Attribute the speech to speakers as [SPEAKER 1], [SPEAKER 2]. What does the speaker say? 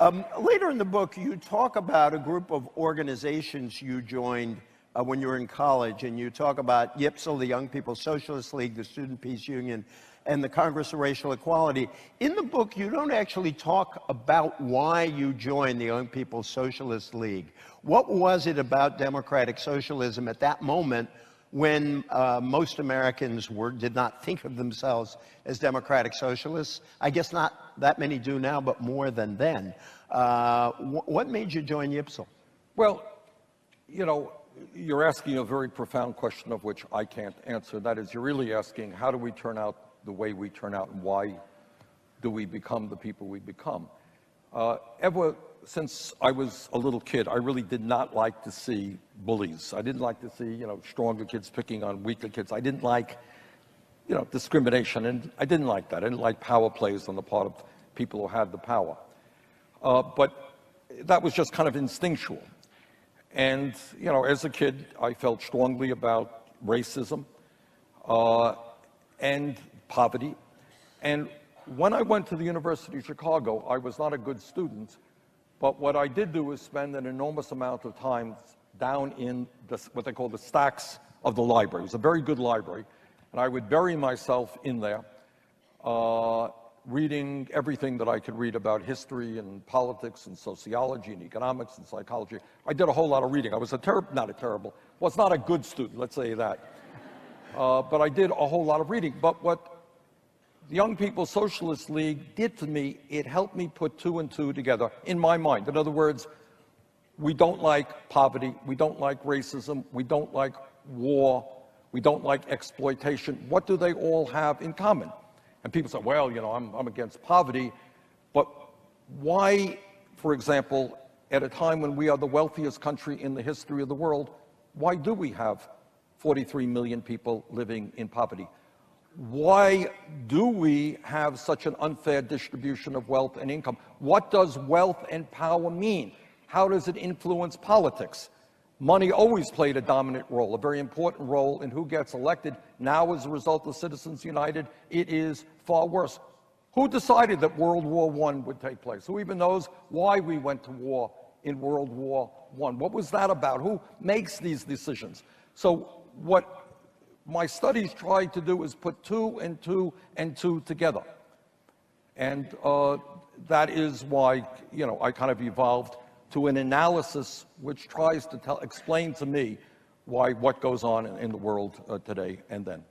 [SPEAKER 1] Later in the book, you talk about a group of organizations you joined when you were in college, and you talk about YPSL, the Young People's Socialist League, the Student Peace Union, and the Congress of Racial Equality. In the book, you don't actually talk about why you joined the Young People's Socialist League. What was it about democratic socialism at that moment when most Americans did not think of themselves as democratic socialists? I guess not that many do now, but more than then. What made you join YPSL?
[SPEAKER 2] Well, you know, you're asking a very profound question of which I can't answer. That is, you're really asking, how do we turn out the way we turn out, and why do we become the people we become? Ever since I was a little kid, I really did not like to see bullies. I didn't like to see, you know, stronger kids picking on weaker kids. I didn't like, you know, discrimination, and I didn't like that. I didn't like power plays on the part of people who had the power. But that was just kind of instinctual. And, you know, as a kid, I felt strongly about racism and poverty. And when I went to the University of Chicago, I was not a good student, but what I did do was spend an enormous amount of time down in what they call the stacks of the library. It was a very good library, and I would bury myself in there, reading everything that I could read about history and politics and sociology and economics and psychology. I did a whole lot of reading. I was not a good student, let's say that. But I did a whole lot of reading. But what the Young People's Socialist League did to me, it helped me put two and two together in my mind. In other words, we don't like poverty, we don't like racism, we don't like war, we don't like exploitation. What do they all have in common? And people say, well, you know, I'm against poverty, but why, for example, at a time when we are the wealthiest country in the history of the world, why do we have 43 million people living in poverty? Why do we have such an unfair distribution of wealth and income? What does wealth and power mean? How does it influence politics? Money always played a dominant role, a very important role in who gets elected. Now, as a result of Citizens United, it is far worse. Who decided that World War I would take place? Who even knows why we went to war in World War I? What was that about? Who makes these decisions? So what my studies tried to do is put two and two and two together. And that is why, you know, I kind of evolved to an analysis which tries to explain to me why what goes on in the world today and then.